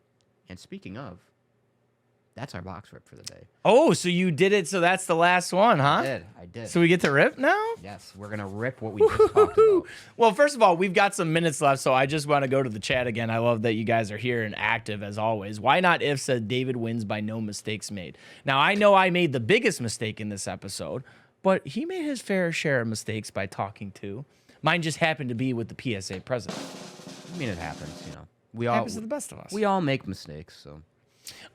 And speaking of, that's our box rip for the day. Oh, so you did it. So that's the last one, huh? I did. So we get to rip now? Yes, we're going to rip what we just talked about. Well, first of all, we've got some minutes left, so I just want to go to the chat again. I love that you guys are here and active as always. Why not if said David wins by no mistakes made. Now, I know I made the biggest mistake in this episode, but he made his fair share of mistakes by talking to. Mine just happened to be with the PSA President. I mean, it happens, We Happens to the best of us. We all make mistakes, so.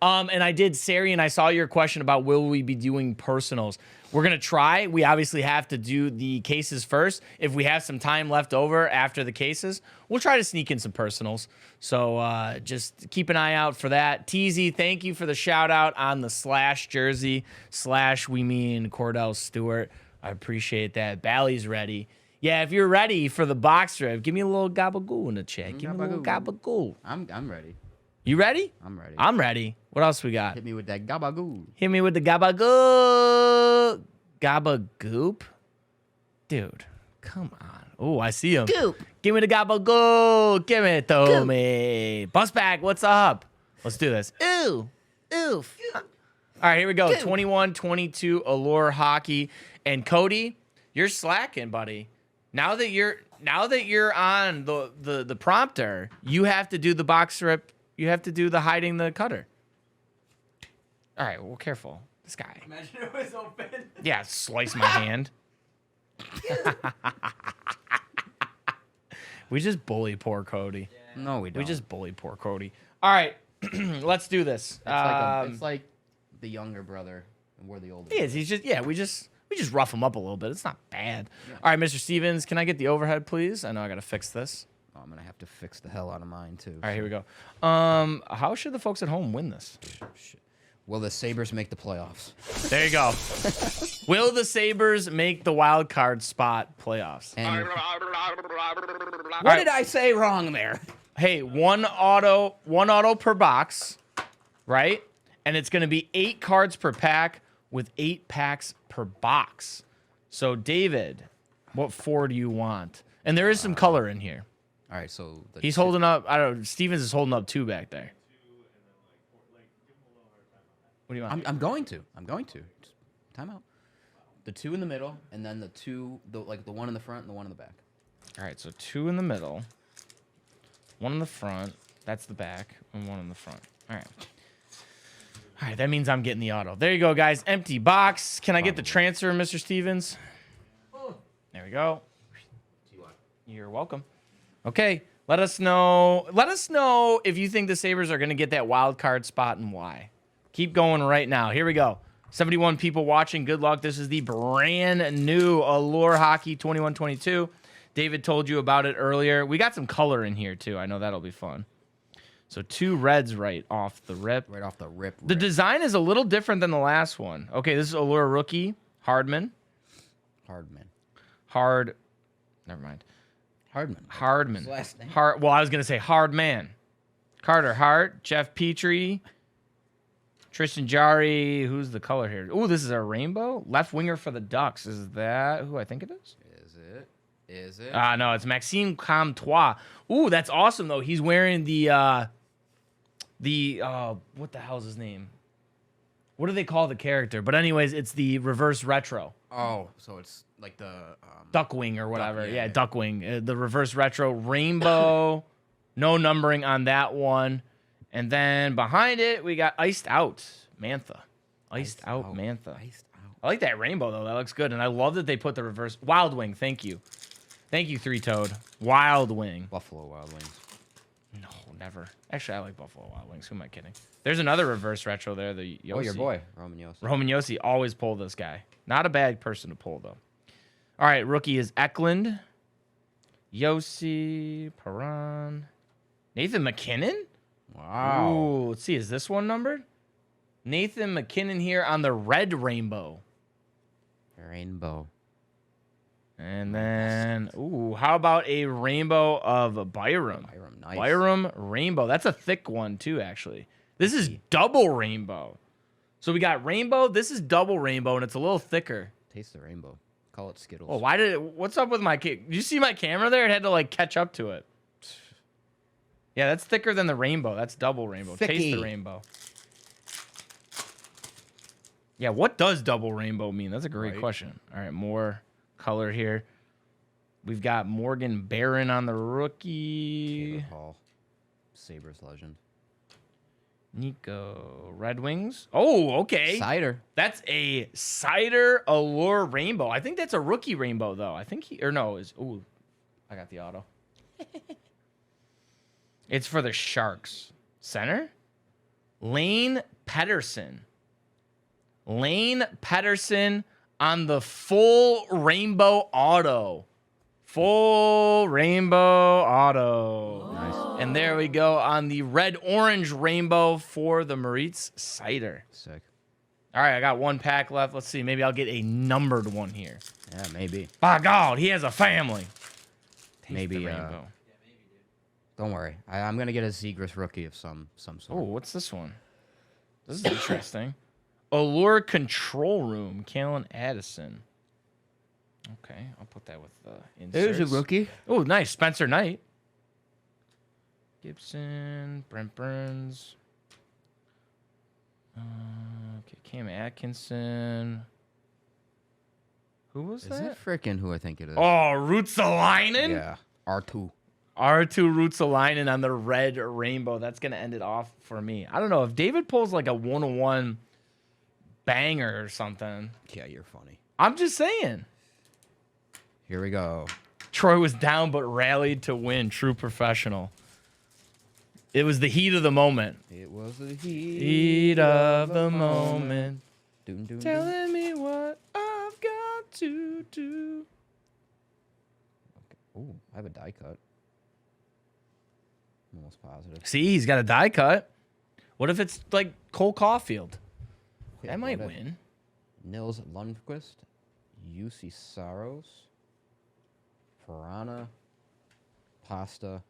And I did, Sari, and I saw your question about will we be doing personals. We're going to try. We obviously have to do the cases first. If we have some time left over after the cases, we'll try to sneak in some personals. So just keep an eye out for that. TZ, thank you for the shout out on the Slash jersey. Slash, we mean Cordell Stewart. I appreciate that. Bally's ready. Yeah, if you're ready for the box rip, give me a little gabagoo in the chat. Give me a little gabagoo. I'm ready. You ready? I'm ready. I'm ready. What else we got? Hit me with that gabagoo. Hit me with the gabagoo. Gabagoop? Dude, come on. Oh, I see him. Goop. Give me the gabagoo. Give it to me. Bus back, what's up? Let's do this. Ooh. Oof. All right, here we go. 21-22 Allure Hockey. And Cody, you're slacking, buddy. Now that you're on the prompter, you have to do the box rip. You have to do the hiding the cutter. All right, well, careful. This guy. Imagine it was open. Yeah, slice my hand. We just bully poor Cody. No, we don't. We just bully poor Cody. All right, let's do this. It's like the younger brother, and we're the older. He is. He's just we just We just rough them up a little bit. It's not bad. Yeah. All right, Mr. Stevens, can I get the overhead, please? I know I got to fix this. Oh, I'm going to have to fix the hell out of mine, too. All right, here we go. How should the folks at home win this? Will the Sabres make the playoffs? There you go. Will the Sabres make the wild card spot playoffs? And what did I say wrong there? Hey, one auto per box, right? And it's going to be 8 cards per pack with 8 packs per box. So, David, what 4 do you want? And there is some color in here. All right, so he's holding up. I don't know. Stevens is holding up 2 back there. What do you want? I'm going to. Just time out. The 2 in the middle, and then the one in the front and the one in the back. All right, so 2 in the middle, 1 in the front. That's the back, and 1 in the front. All right. All right, that means I'm getting the auto. There you go, guys. Empty box. Can I get the transfer, Mr. Stevens? There we go. You're welcome. Okay, let us know. Let us know if you think the Sabres are going to get that wild card spot and why. Keep going right now. Here we go. 71 people watching. Good luck. This is the brand new Allure Hockey 21-22. David told you about it earlier. We got some color in here, too. I know that'll be fun. So 2 reds right off the rip. Right off the rip. The design is a little different than the last one. Okay, this is Allure rookie. Hardman. Never mind. Hardman. His last name. Well, I was going to say Hardman. Carter Hart. Jeff Petrie. Tristan Jarry. Who's the color here? Oh, this is a rainbow. Left winger for the Ducks. Is that who I think it is? Is it? No, it's Maxime Comtois. Ooh, that's awesome though. He's wearing the what the hell's his name? What do they call the character? But anyways, it's the reverse retro. Oh, so it's like the Duckwing or whatever. Yeah, Duckwing. The reverse retro rainbow. No numbering on that one. And then behind it, we got Iced Out Mantha. Iced Out Mantha. I like that rainbow, though. That looks good. And I love that they put the reverse. Wild Wing. Thank you. Thank you, 3-Toed. Wild Wing. Buffalo Wild Wings. No, never. Actually, I like Buffalo Wild Wings. Who am I kidding? There's another reverse retro there. The Yossi. Oh, your boy, Roman Yossi. Roman Yossi. Always pull this guy. Not a bad person to pull, though. All right, rookie is Eklund. Yossi. Perron. Nathan McKinnon? Wow. Ooh, let's see. Is this one numbered? Nathan McKinnon here on the red rainbow. And then, ooh, how about a rainbow of Byram? Nice. Byram rainbow. That's a thick one, too, actually. This is double rainbow. So we got rainbow. This is double rainbow, and it's a little thicker. Taste the rainbow. Call it Skittles. Oh, what's up with my Did you see my camera there? It had to, like, catch up to it. Yeah, that's thicker than the rainbow. That's double rainbow. Thicky. Taste the rainbow. Yeah, what does double rainbow mean? That's a great question. All right, more color here. We've got Morgan Barron on the rookie. Taylor Hall. Sabres legend. Nico Red Wings. Oh, okay. Cider. That's a Cider Allure rainbow. I think that's a rookie rainbow, though. I think ooh, I got the auto. It's for the Sharks. Center? Lane Pedersen. Lane Pedersen on the full rainbow auto. Full rainbow auto. Nice. And there we go on the red-orange rainbow for the Moritz Cider. Sick. All right, I got 1 pack left. Let's see. Maybe I'll get a numbered one here. Yeah, maybe. By God, he has a family. Maybe the rainbow. Don't worry. I'm going to get a Zegras rookie of some sort. Oh, what's this one? This is interesting. Allure Control Room, Kalen Addison. Okay, I'll put that with the inserts. There's a rookie. Oh, nice. Spencer Knight. Gibson, Brent Burns. Okay, Cam Atkinson. Who was that? Is it frickin' who I think it is? Oh, Ruotsalainen? Yeah, R2. R2 Ruotsalainen on the red rainbow. That's going to end it off for me. I don't know. If David pulls like a 1-on-1 banger or something. Yeah, you're funny. I'm just saying. Here we go. Troy was down but rallied to win. True professional. It was the heat of the moment. It was the heat Heat of the moment. Doom, doom, doom. Telling me what I've got. to do. Ooh, I have a die cut. I'm almost positive. See, he's got a die cut. What if it's like Cole Caulfield? Yeah, That might what if- win. Nils Lundqvist, UC Saros, Piranha, Pasta,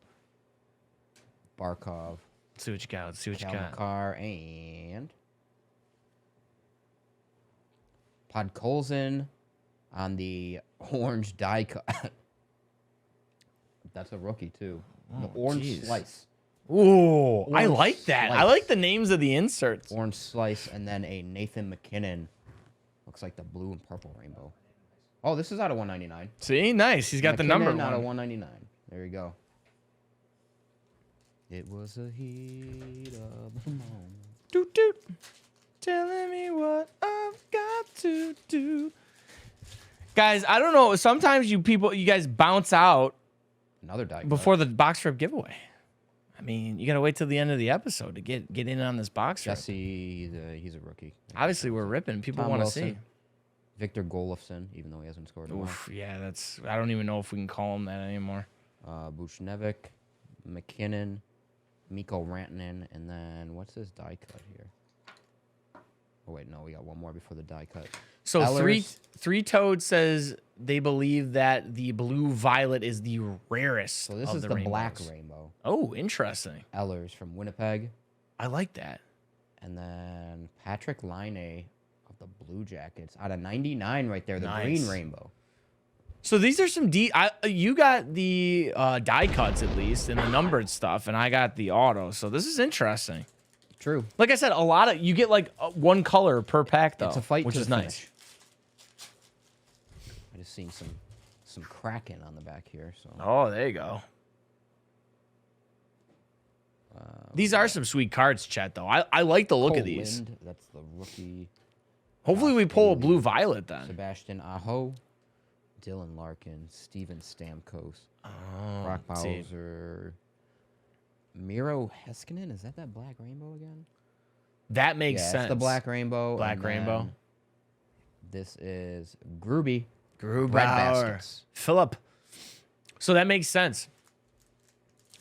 Barkov, See what you got. Let's see what you got. Kalmakar, and Podkolzin on the orange die cut. That's a rookie, too. The orange jeez. slice. Ooh, I Orange like that. I slice. like the names of the inserts. Orange slice, and then a Nathan McKinnon. Looks like the blue and purple rainbow. Oh, this is out of 199. See, nice. He's got the number McKinnon out of one. 199. There you go. It was a heat of the moment. Doot doot. Telling me what I've got to do. Guys, I don't know. Sometimes you guys bounce out Another die cut. before the box rip giveaway. I mean, you got to wait till the end of the episode to get in on this box rip. Jesse, he's a rookie. Obviously, we're ripping. People Tom want to Wilson. see. Victor Golofsson, even though he hasn't scored a lot. Oof, yeah, that's. I don't even know if we can call him that anymore. Buchnevich, McKinnon, Mikko Rantanen, and then what's this die cut here? Oh wait, no, we got one more before the die cut. So Ellers. three Toad says they believe that the blue violet is the rarest. So this of is the the black rainbows. rainbow. Oh, interesting. Ellers from Winnipeg, I like that. and then Patrick Laine of the Blue Jackets out of 99 right there, the Nice. green rainbow. So these are some you got the die cuts at least and the numbered stuff, and I got the auto. So this is interesting. True. Like I said, a lot of you get like one color per pack though, It's a fight which to is the nice. finish. I just seen some cracking on the back here. So Oh, there you go. These are some sweet cards, Chet. Though I like the look of these. Lind, that's the rookie. Hopefully we pull a blue violet then. Sebastian Aho, Dylan Larkin, Steven Stamkos, Oh, Brock let's see. Bowser, Miro Heiskanen. Is that black rainbow again? That makes Yeah, sense. it's the black rainbow. Black and rainbow. then This is Gruby. Grubauer. Breadbaskets. Philip. So that makes sense.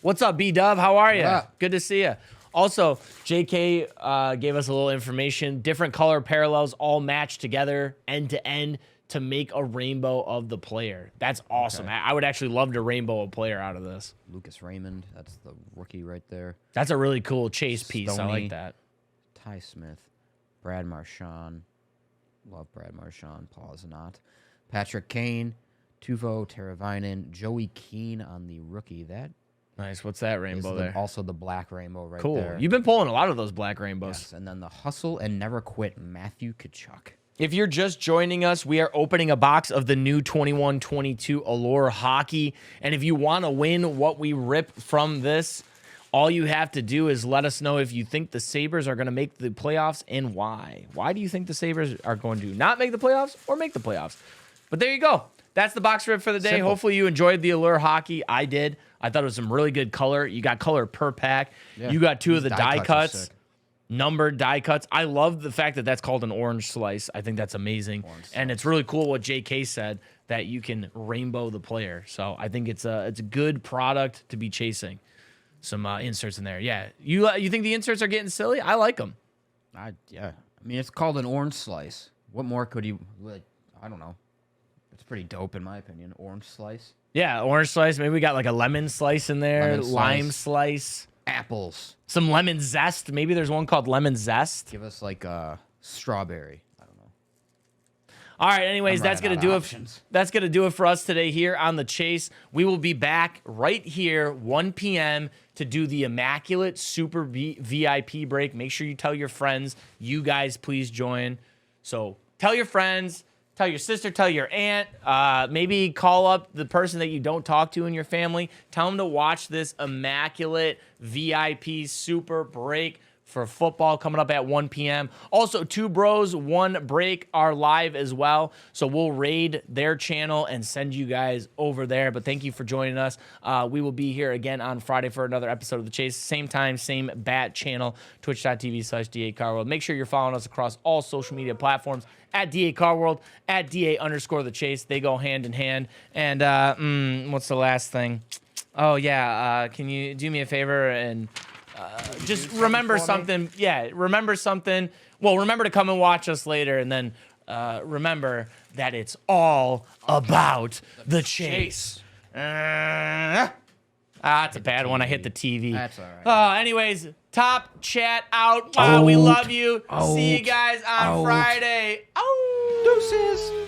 What's up, B-Dub? How are you? What up? Good to see you. Also, JK gave us a little information. Different color parallels all matched together end to end to make a rainbow of the player. That's awesome. Okay. I would actually love to rainbow a player out of this. Lucas Raymond. That's the rookie right there. That's a really cool chase piece. I Stoney. like that. Ty Smith, Brad Marchand. Love Brad Marchand. Paul Zanat. Patrick Kane, Tuvo Teravainen, Joey Keane on the rookie. That Nice. What's that is rainbow there? also the black rainbow right Cool. there. You've been pulling a lot of those black rainbows. Yes, and then the hustle and never quit, Matthew Kachuk. If you're just joining us, we are opening a box of the new 21-22 Allure Hockey. And if you want to win what we rip from this, all you have to do is let us know if you think the Sabres are going to make the playoffs and why. Why do you think the Sabres are going to not make the playoffs or make the playoffs? But there you go. That's the box rip for the day. Simple. Hopefully you enjoyed the Allure Hockey. I did. I thought it was some really good color. You got color per pack. Yeah. You got two of the These die are cuts. sick. Numbered die cuts. I love the fact that that's called an orange slice. I think that's amazing. And it's really cool what JK said, that you can rainbow the player. So I think it's a good product to be chasing. Some inserts in there. Yeah. You think the inserts are getting silly? I like them. Yeah. I mean, it's called an orange slice. What more could you, like, I don't know. It's pretty dope in my opinion. Orange slice. Yeah, orange slice. Maybe we got like a lemon slice in there. Lemon Lime slice. slice. Apples. Some lemon zest. Maybe there's one called lemon zest. Give us like a strawberry. I don't know. All right, anyways, I'm that's running going to out do of it. options. That's going to do it for us today here on The Chase. We will be back right here 1 p.m. to do the Immaculate Super VIP break. Make sure you tell your friends. You guys please join. So tell your friends, tell your sister, tell your aunt, maybe call up the person that you don't talk to in your family. Tell them to watch this Immaculate VIP Super break. for football coming up at 1 p.m. Also, Two Bros, One Break are live as well. So we'll raid their channel and send you guys over there. But thank you for joining us. We will be here again on Friday for another episode of The Chase. Same time, same bat channel, twitch.tv/DA Carworld. Make sure you're following us across all social media platforms at DA Carworld, at DA_The Chase. They go hand in hand. And what's the last thing? Oh, yeah. Can you do me a favor and just remember something? Yeah, remember something. Well, remember to come and watch us later. And then remember that it's all about the chase. It's a bad one. I hit the TV. That's all right. Anyways, top chat out. Wow, we love you. See you guys on Friday. Oh, Deuces.